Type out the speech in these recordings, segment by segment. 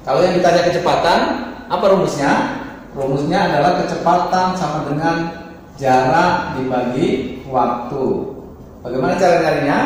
Kalau yang ditanya kecepatan, apa rumusnya? Rumusnya adalah kecepatan sama dengan jarak dibagi waktu. Bagaimana cara nyarinya?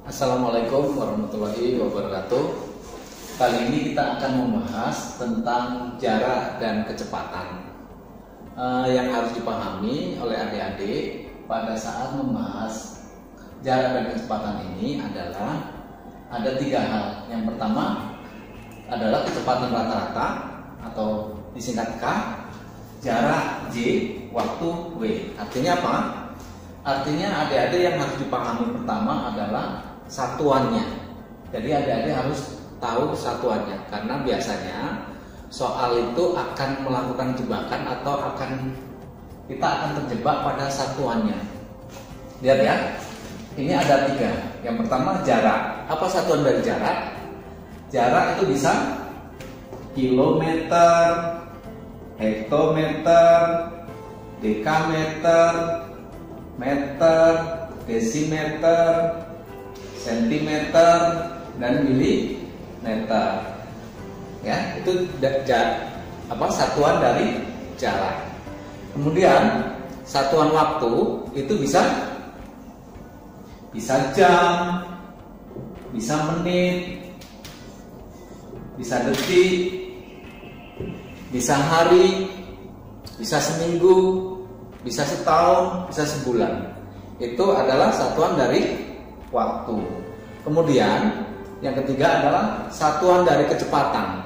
Assalamualaikum warahmatullahi wabarakatuh. Kali ini kita akan membahas tentang jarak dan kecepatan. Yang harus dipahami oleh adik-adik pada saat membahas jarak dan kecepatan ini adalah ada 3 hal. Yang pertama adalah kecepatan rata-rata atau disingkat K, jarak J, waktu W. Artinya apa? Artinya adik-adik yang harus dipahami pertama adalah satuannya. Jadi adik-adik harus tahu satuannya, karena biasanya soal itu akan melakukan jebakan atau kita akan terjebak pada satuannya. Lihat ya, ini ada 3. Yang pertama jarak. Apa satuan dari jarak? Jarak itu bisa kilometer, hektometer, dekameter, meter, desimeter, sentimeter, dan milimeter. Ya, itu satuan dari jarak. Kemudian satuan waktu itu bisa jam, bisa menit, bisa detik, bisa hari, bisa seminggu, bisa setahun, bisa sebulan. Itu adalah satuan dari waktu. Kemudian yang ketiga adalah satuan dari kecepatan.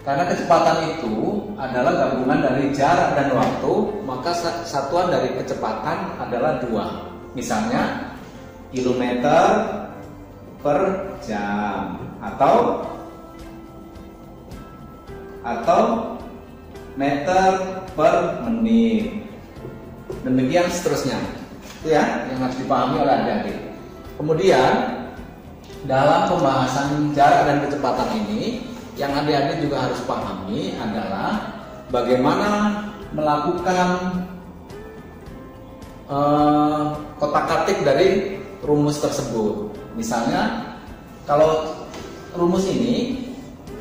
Karena kecepatan itu adalah gabungan dari jarak dan waktu, maka satuan dari kecepatan adalah 2. Misalnya kilometer per jam atau meter per menit. Demikian seterusnya. Itu ya yang harus dipahami oleh adik-adik. Kemudian dalam pembahasan jarak dan kecepatan ini, yang adik-adik juga harus pahami adalah bagaimana melakukan kotak-katik dari rumus tersebut. Misalnya kalau rumus ini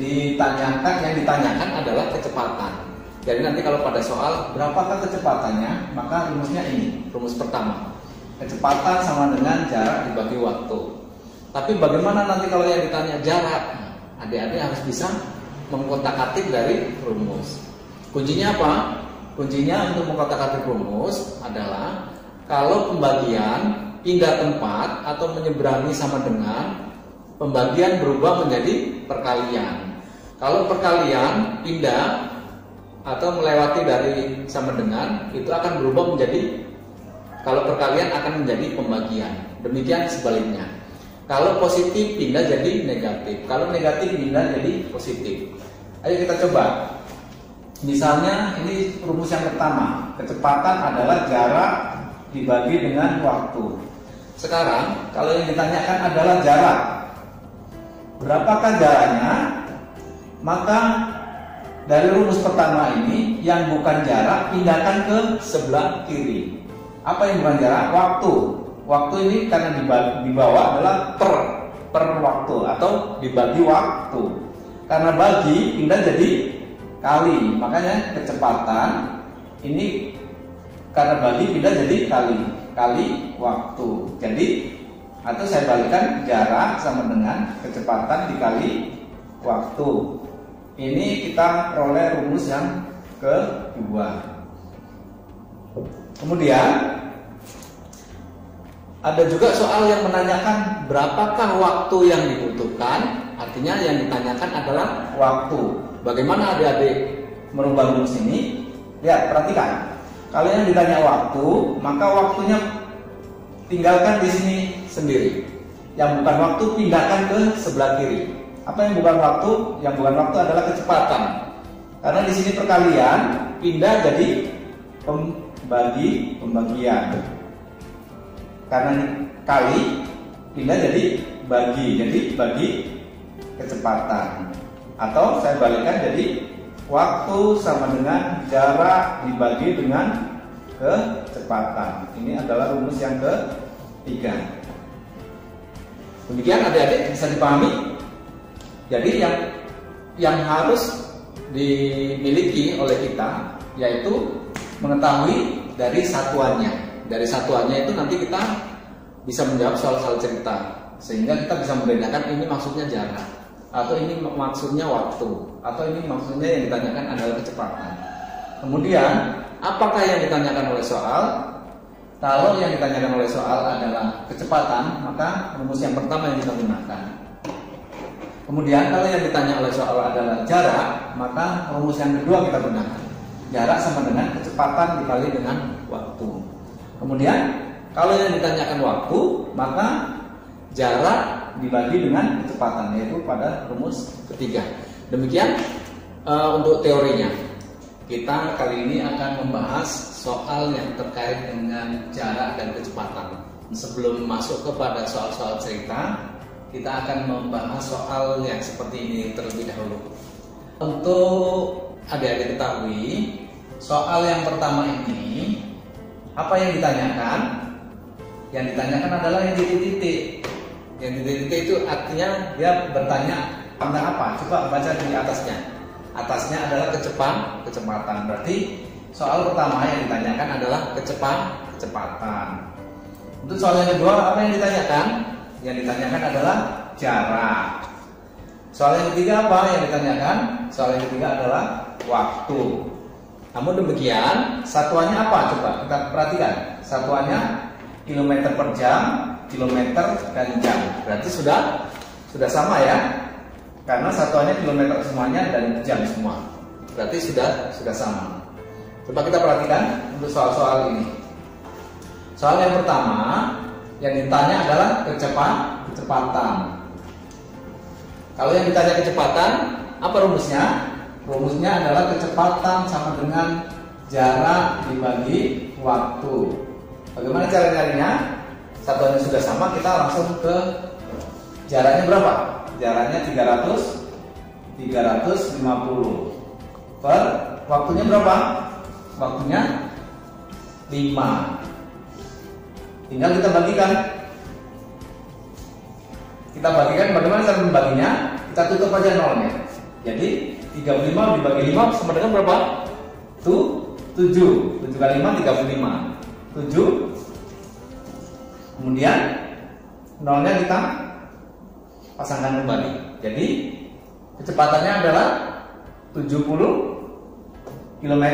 yang ditanyakan adalah kecepatan. Jadi nanti kalau pada soal berapakah kecepatannya, maka rumusnya ini, rumus pertama. Kecepatan sama dengan jarak dibagi waktu. Tapi bagaimana nanti kalau yang ditanya jarak? Adik-adik harus bisa mengkotak-katik dari rumus. Kuncinya apa? Kuncinya untuk mengkotak-katik rumus adalah kalau pembagian pindah tempat atau menyeberangi sama dengan, pembagian berubah menjadi perkalian. Kalau perkalian pindah atau melewati dari sama dengan, itu akan berubah menjadi, kalau perkalian akan menjadi pembagian. Demikian sebaliknya. Kalau positif pindah jadi negatif, kalau negatif pindah jadi positif. Ayo kita coba. Misalnya ini rumus yang pertama, kecepatan adalah jarak dibagi dengan waktu. Sekarang kalau yang ditanyakan adalah jarak, berapakah jaraknya? Maka dari rumus pertama ini, yang bukan jarak pindahkan ke sebelah kiri. Apa yang bukan jarak? Waktu. Waktu ini karena dibawa adalah per waktu atau dibagi waktu. Karena bagi pindah jadi kali. Makanya kecepatan ini karena bagi pindah jadi kali waktu. Jadi atau saya balikan, jarak sama dengan kecepatan dikali waktu. Ini kita peroleh rumus yang kedua. Kemudian ada juga soal yang menanyakan berapakah waktu yang dibutuhkan. Artinya yang ditanyakan adalah waktu. Bagaimana adik-adik merubah rumus ini? Lihat, perhatikan. Kalau yang ditanya waktu, maka waktunya tinggalkan di sini sendiri. Yang bukan waktu pindahkan ke sebelah kiri. Apa yang bukan waktu? Yang bukan waktu adalah kecepatan. Karena di sini perkalian pindah jadi bagi pembagian. Karena ini kali, pindah jadi bagi kecepatan. Atau saya balikkan jadi waktu sama dengan jarak dibagi dengan kecepatan. Ini adalah rumus yang ketiga. Demikian adik-adik bisa dipahami. Jadi yang harus dimiliki oleh kita yaitu mengetahui dari satuannya. Dari satuannya itu nanti kita bisa menjawab soal-soal cerita, sehingga kita bisa membedakan ini maksudnya jarak, atau ini maksudnya waktu, atau ini maksudnya yang ditanyakan adalah kecepatan. Kemudian apakah yang ditanyakan oleh soal? Kalau yang ditanyakan oleh soal adalah kecepatan, maka rumus yang pertama yang kita gunakan. Kemudian kalau yang ditanya oleh soal adalah jarak, maka rumus yang kedua kita gunakan. Jarak sama dengan kecepatan dikali dengan waktu. Kemudian kalau yang ditanyakan waktu, maka jarak dibagi dengan kecepatan, yaitu pada rumus ketiga. Demikian untuk teorinya. Kita kali ini akan membahas soal yang terkait dengan jarak dan kecepatan. Sebelum masuk kepada soal-soal cerita, kita akan membahas soal yang seperti ini terlebih dahulu. Untuk adik-adik ketahui, soal yang pertama ini, apa yang ditanyakan? Yang ditanyakan adalah yang titik-titik. Yang titik-titik itu artinya dia bertanya tentang apa? Coba baca di atasnya. Atasnya adalah kecepatan. Berarti soal pertama yang ditanyakan adalah kecepatan. Untuk soal yang kedua, apa yang ditanyakan? Yang ditanyakan adalah jarak. Soal yang ketiga apa yang ditanyakan? Soal yang ketiga adalah waktu. Namun demikian, satuannya apa? Coba kita perhatikan. Satuannya kilometer per jam, kilometer dan jam. Berarti sudah sama ya. Karena satuannya kilometer semuanya dan jam semua. Berarti sudah sama. Coba kita perhatikan untuk soal-soal ini. Soal yang pertama yang ditanya adalah kecepatan. Kalau yang ditanya kecepatan, apa rumusnya? Rumusnya adalah kecepatan sama dengan jarak dibagi waktu. Bagaimana cara nyarinya? Satuannya sudah sama, kita langsung ke jaraknya berapa? Jaraknya 350 per waktunya berapa? Waktunya 5. Tinggal kita bagikan. Bagaimana cara membaginya? Kita tutup aja nolnya. Jadi 35 dibagi 5 sama dengan berapa? 7. 7 kali 5 35. 7. Kemudian nolnya kita pasangkan kembali. Jadi kecepatannya adalah 70 km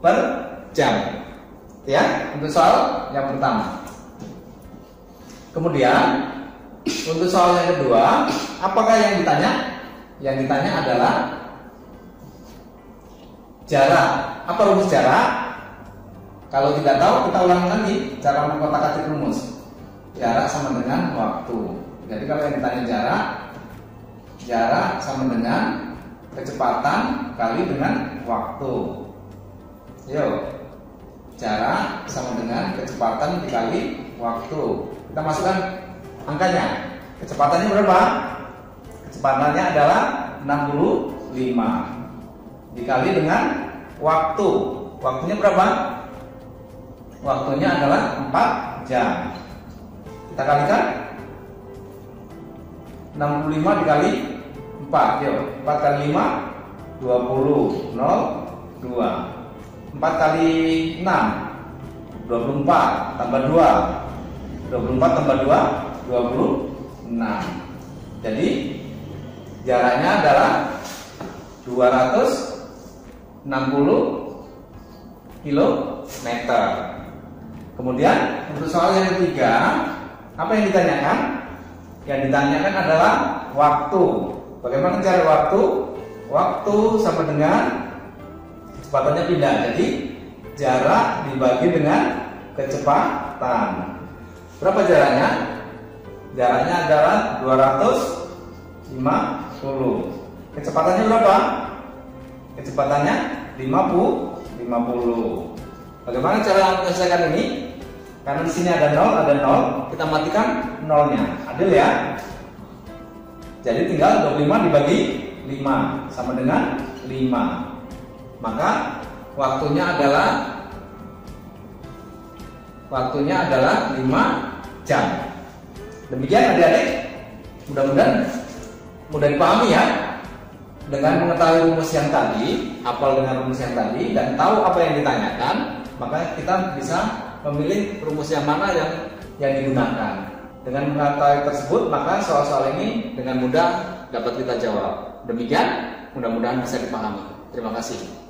per jam. Ya, untuk soal yang pertama. Kemudian untuk soal yang kedua, apakah yang ditanya? Yang ditanya adalah jarak. Apa rumus jarak? Kalau tidak tahu, kita ulangi lagi cara mengotak-atik rumus. Jarak sama dengan waktu. Jadi kalau yang ditanya jarak sama dengan kecepatan kali dengan waktu. Yuk, jarak sama dengan kecepatan dikali waktu. Kita masukkan angkanya. Kecepatannya berapa? Kecepatannya adalah 65 dikali dengan waktu. Waktunya berapa? Waktunya adalah 4 jam. Kita kalikan 65 dikali 4. Yuk, 4 kali 5 20. 0 2. 4 kali 6 24 tambah 2. 24 tambah 2 26. Jadi jaraknya adalah 260 km. Kemudian untuk soal yang ketiga, apa yang ditanyakan? Yang ditanyakan adalah waktu. Bagaimana cara waktu? Waktu sama dengan kecepatannya pindah. Jadi jarak dibagi dengan kecepatan. Berapa jaraknya? Jaraknya adalah 250. Kecepatannya berapa? Kecepatannya 50. Bagaimana cara menyelesaikan ini? Karena di sini ada 0, kita matikan nolnya. Adil ya? Jadi tinggal 25 dibagi 5 sama dengan 5. Maka waktunya adalah 5 jam. Demikian adik-adik, mudah-mudahan mudah dipahami ya. Dengan mengetahui rumus yang tadi, hafal dengan rumus yang tadi, dan tahu apa yang ditanyakan, maka kita bisa memilih rumus yang mana yang digunakan. Dengan mengetahui tersebut, maka soal-soal ini dengan mudah dapat kita jawab. Demikian, mudah-mudahan bisa dipahami. Terima kasih.